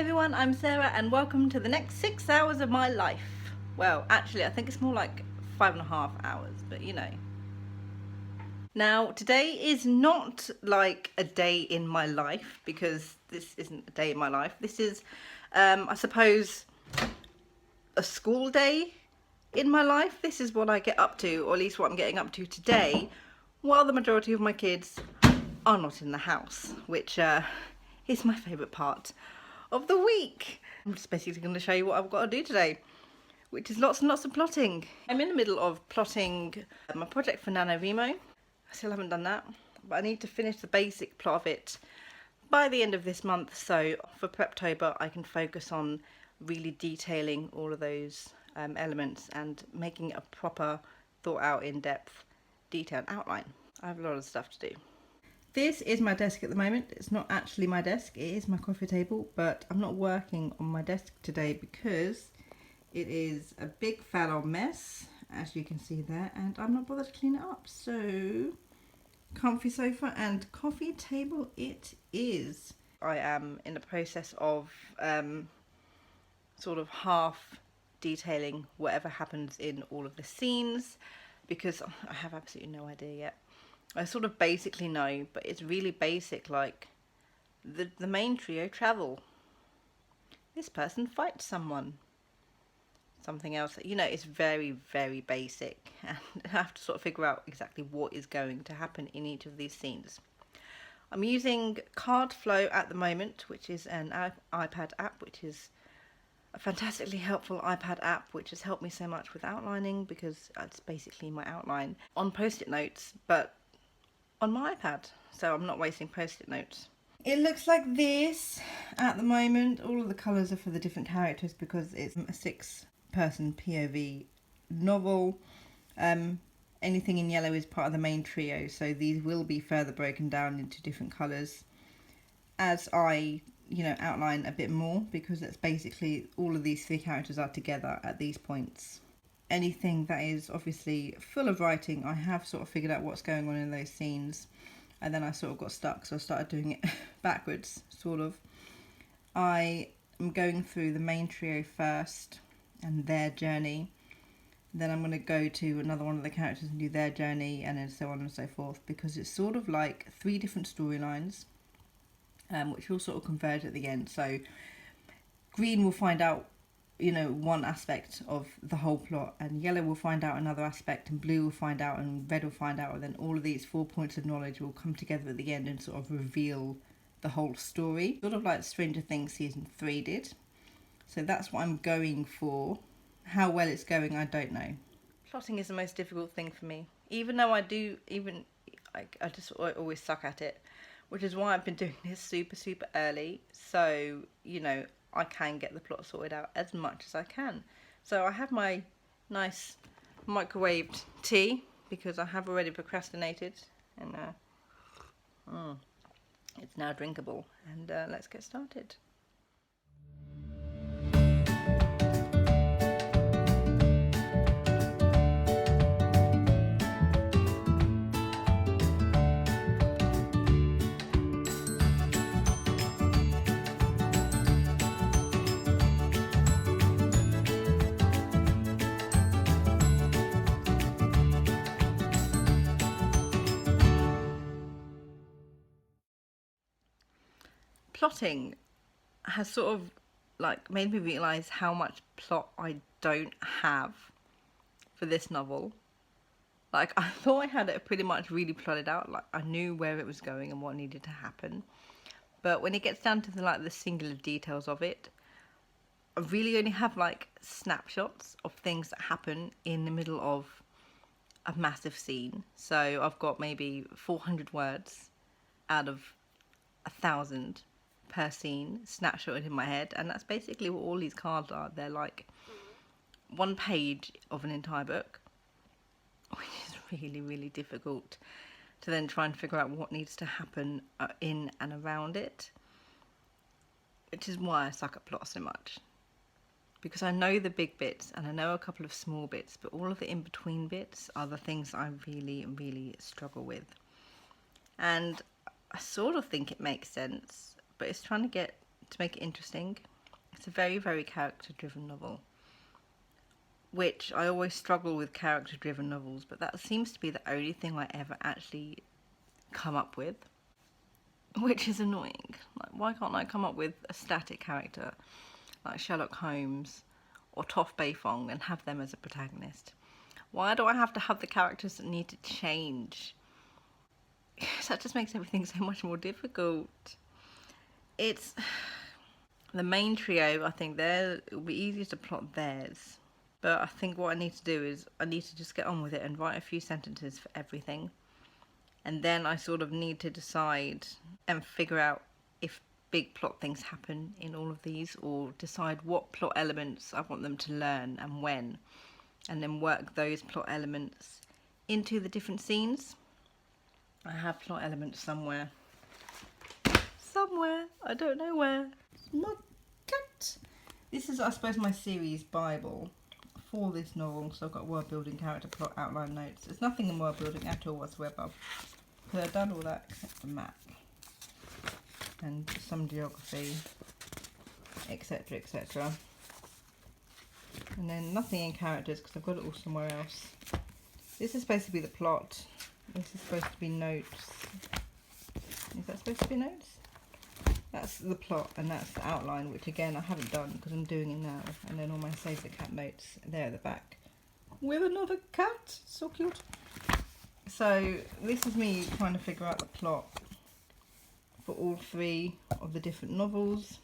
everyone, I'm Sarah and welcome to the next 6 hours of my life. Well, actually I think it's more like 5.5 hours, but you know. Now, today is not like a day in my life, because this isn't a day in my life. This is, I suppose, a school day in my life. This is what I get up to, or at least what I'm getting up to today, while the majority of my kids are not in the house, which is my favourite part of the week. I'm just basically going to show you what I've got to do today, which is lots and lots of plotting. I'm in the middle of plotting my project for NaNoWriMo. I still haven't done that, but I need to finish the basic plot of it by the end of this month, so for Preptober I can focus on really detailing all of those elements and making a proper, thought out, in-depth, detailed outline. I have a lot of stuff to do. This is my desk at the moment. It's not actually my desk, it is my coffee table, but I'm not working on my desk today because it is a big fat old mess, as you can see there, and I'm not bothered to clean it up. So, comfy sofa and coffee table it is. I am in the process of sort of half detailing whatever happens in all of the scenes, because I have absolutely no idea yet. I sort of basically know, but it's really basic, like the main trio travel. This person fights someone. Something else, you know, it's very, very basic, and I have to sort of figure out exactly what is going to happen in each of these scenes. I'm using CardFlow at the moment, which is an iPad app, which is a fantastically helpful iPad app, which has helped me so much with outlining, because it's basically my outline on post-it notes, but on my iPad, so I'm not wasting post-it notes. It looks like this at the moment. All of the colours are for the different characters because it's a 6-person POV novel. Anything in yellow is part of the main trio, so these will be further broken down into different colours as I, you know, outline a bit more, because it's basically all of these 3 characters are together at these points. Anything that is obviously full of writing, I have sort of figured out what's going on in those scenes, and then I sort of got stuck, so I started doing it backwards, sort of. I am going through the main trio first and their journey, then I'm going to go to another one of the characters and do their journey, and then so on and so forth, because it's sort of like 3 different storylines, which will sort of converge at the end. So green will find out, you know, one aspect of the whole plot, and yellow will find out another aspect, and blue will find out, and red will find out, and then all of these 4 points of knowledge will come together at the end and sort of reveal the whole story, sort of like Stranger Things season 3 did. So that's what I'm going for. How well it's going, I don't know. Plotting is the most difficult thing for me, even though I just always suck at it, which is why I've been doing this super early, so, you know, I can get the plot sorted out as much as I can. So I have my nice microwaved tea, because I have already procrastinated, and it's now drinkable, and let's get started. Plotting has sort of like made me realise how much plot I don't have for this novel. Like, I thought I had it pretty much really plotted out, like I knew where it was going and what needed to happen, but when it gets down to the singular details of it, I really only have like snapshots of things that happen in the middle of a massive scene. So I've got maybe 400 words out of 1,000 per scene snapshotted in my head, and that's basically what all these cards are. They're like 1 page of an entire book, which is really difficult to then try and figure out what needs to happen in and around it, which is why I suck at plot so much, because I know the big bits and I know a couple of small bits, but all of the in-between bits are the things I really struggle with. And I sort of think it makes sense, but it's trying to make it interesting It's a very, very character-driven novel, which I always struggle with character-driven novels, but that seems to be the only thing I ever actually come up with, which is annoying. Like, why can't I come up with a static character like Sherlock Holmes or Toff Beifong and have them as a protagonist? Why do I have to have the characters that need to change? That just makes everything so much more difficult. It's the main trio. I think it'll be easier to plot theirs, but I think what I need to do is I need to just get on with it and write a few sentences for everything, and then I sort of need to decide and figure out if big plot things happen in all of these, or decide what plot elements I want them to learn and when, and then work those plot elements into the different scenes. I have plot elements somewhere. I don't know where. My cat. This is, I suppose, my series Bible for this novel. So I've got world building, character, plot, outline, notes. There's nothing in world building at all whatsoever. So I've done all that except the map and some geography, etc, etc. And then nothing in characters because I've got it all somewhere else. This is supposed to be the plot. This is supposed to be notes. Is that supposed to be notes? That's the plot and that's the outline, which again I haven't done because I'm doing it now. And then all my Save the Cat notes there at the back with another cat. So cute. So this is me trying to figure out the plot for all three of the different novels.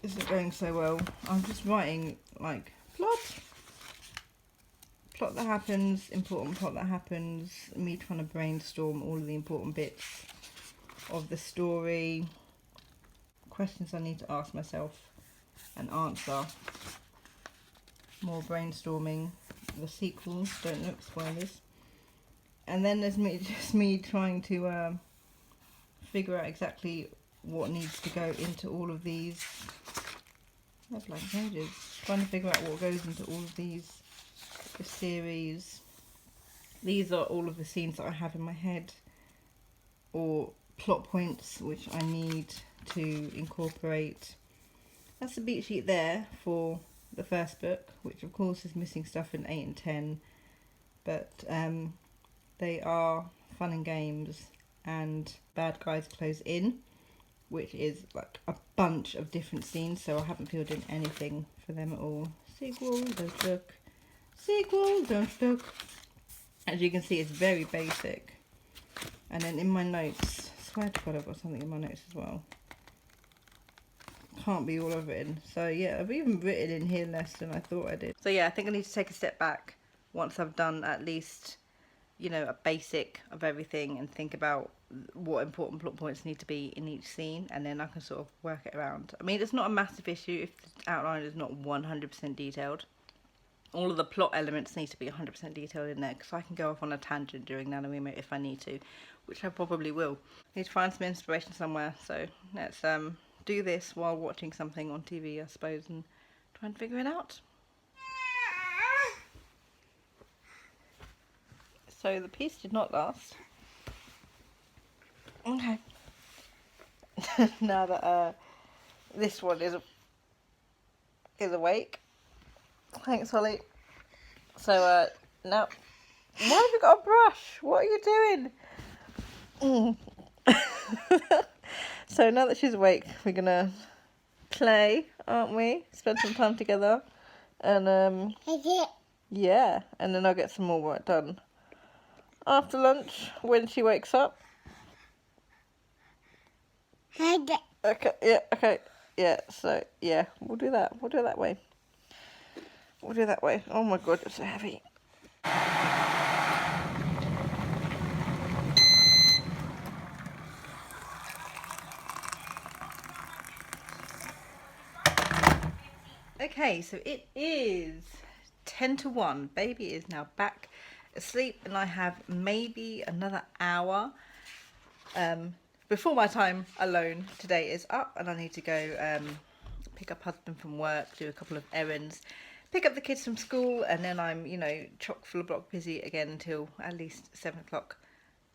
This isn't going so well. I'm just writing like plot that happens, important plot that happens, me trying to brainstorm all of the important bits of the story, questions I need to ask myself and answer, more brainstorming, the sequels, don't look spoilers, and then there's me trying to figure out exactly what needs to go into all of these. That's blank pages. Trying to figure out what goes into all of these. The series. These are all of the scenes that I have in my head, or plot points which I need to incorporate. That's the beat sheet there for the first book, which of course is missing stuff in 8 and 10, but they are fun and games and Bad Guys Close In, which is like a bunch of different scenes, so I haven't filled in anything for them at all. Sequel, don't look. Sequel, don't look. As you can see, it's very basic. And then in my notes, I swear to God I've got something in my notes as well. Can't be all of it in. So yeah, I've even written in here less than I thought I did. So yeah, I think I need to take a step back once I've done at least, you know, a basic of everything and think about what important plot points need to be in each scene, and then I can sort of work it around. I mean, it's not a massive issue if the outline is not 100% detailed. All of the plot elements need to be 100% detailed in there, because I can go off on a tangent during NaNoWriMo if I need to, which I probably will. I need to find some inspiration somewhere, so let's do this while watching something on TV, I suppose, and try and figure it out. So the piece did not last. Okay. Now that this one is awake. Thanks, Holly. So now, why have you got a brush? What are you doing? So now that she's awake, we're gonna play, aren't we? Spend some time together, and yeah, and then I'll get some more work done after lunch when she wakes up. Okay, yeah, okay, yeah. So yeah, we'll do that. We'll do it that way. We'll do it that way. Oh my God, it's so heavy. Okay, so it is 10 to 1. Baby is now back asleep, and I have maybe another hour before my time alone today is up, and I need to go pick up husband from work, do a couple of errands, pick up the kids from school, and then I'm, you know, chock full of block busy again until at least 7 o'clock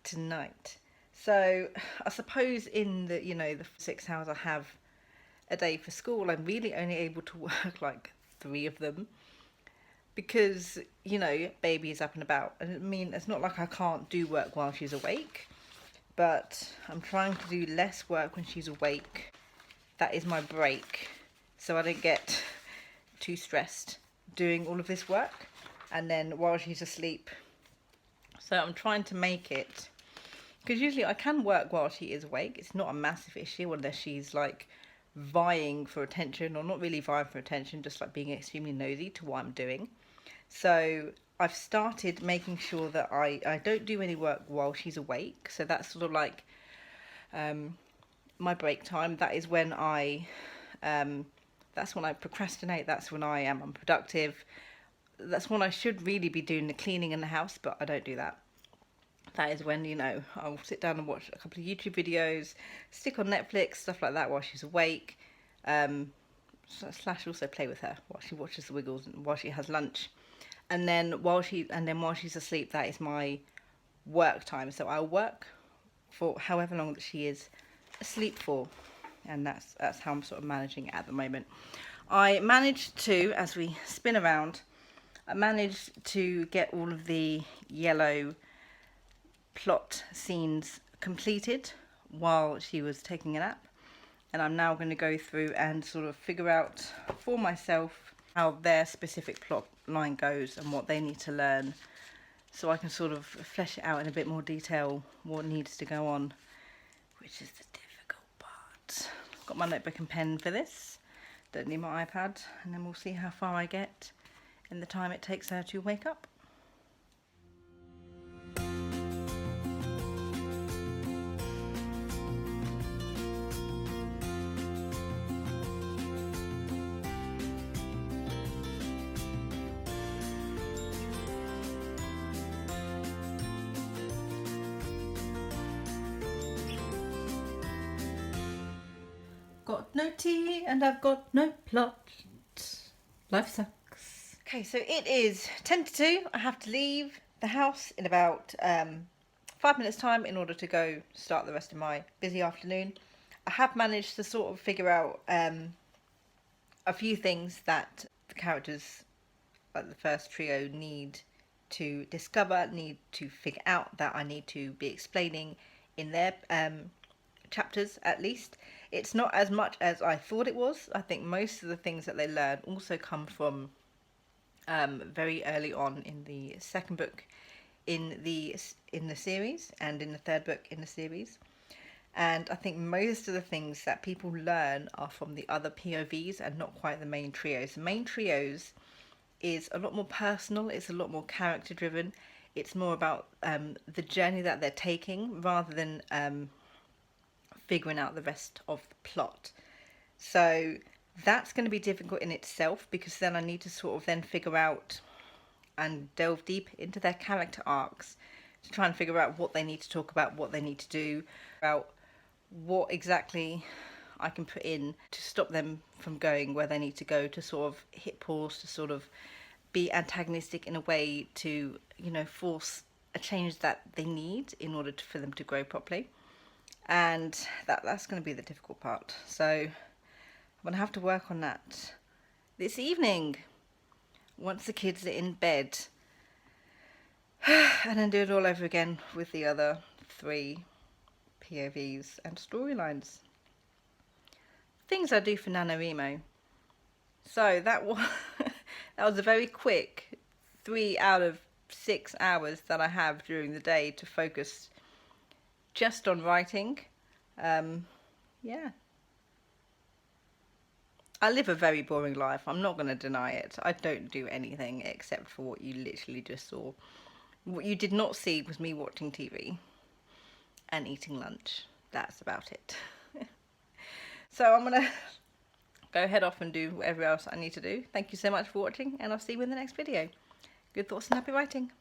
tonight. So I suppose in the, you know, the 6 hours I have a day for school, I'm really only able to work like 3 of them because, you know, baby is up and about. And I mean, it's not like I can't do work while she's awake, but I'm trying to do less work when she's awake. That is my break, so I don't get too stressed doing all of this work and then while she's asleep. So I'm trying to make it, because usually I can work while she is awake. It's not a massive issue unless she's like vying for attention, or not really vying for attention, just like being extremely nosy to what I'm doing. So I've started making sure that I don't do any work while she's awake. So that's sort of like my break time. That is when that's when I procrastinate. That's when I am unproductive. That's when I should really be doing the cleaning in the house, but I don't do that. That is when, you know, I'll sit down and watch a couple of YouTube videos, stick on Netflix, stuff like that while she's awake. Slash also play with her while she watches the Wiggles and while she has lunch. And then while she's asleep, that is my work time. So I'll work for however long that she is asleep for. And that's how I'm sort of managing it at the moment. I managed to, as we spin around, I managed to get all of the yellow plot scenes completed while she was taking a nap. And I'm now going to go through and sort of figure out for myself how their specific plot line goes and what they need to learn, so I can sort of flesh it out in a bit more detail, what needs to go on, which is the difficult part. I've got my notebook and pen for this, don't need my iPad, and then we'll see how far I get in the time it takes her to wake up. Got no tea and I've got no plot. Life sucks. Okay, so it is 10 to 2. I have to leave the house in about 5 minutes time in order to go start the rest of my busy afternoon. I have managed to sort of figure out a few things that the characters, like the first trio, need to discover, need to figure out, that I need to be explaining in their chapters at least. It's not as much as I thought it was. I think most of the things that they learn also come from very early on in the second book in the series and in the third book in the series. And I think most of the things that people learn are from the other POVs and not quite the main trios. The main trios is a lot more personal, it's a lot more character driven. It's more about the journey that they're taking rather than figuring out the rest of the plot. So that's going to be difficult in itself, because then I need to sort of then figure out and delve deep into their character arcs to try and figure out what they need to talk about, what they need to do, about what exactly I can put in to stop them from going where they need to go, to sort of hit pause, to sort of be antagonistic in a way to, you know, force a change that they need in order for them to grow properly. And that's going to be the difficult part. So I'm going to have to work on that this evening once the kids are in bed, and then do it all over again with the other 3 POVs and storylines. Things I do for NaNoWriMo. So that was that was a very quick 3 out of 6 hours that I have during the day to focus just on writing. Yeah. I live a very boring life. I'm not going to deny it. I don't do anything except for what you literally just saw. What you did not see was me watching TV and eating lunch. That's about it. So I'm going to go head off and do whatever else I need to do. Thank you so much for watching, and I'll see you in the next video. Good thoughts and happy writing.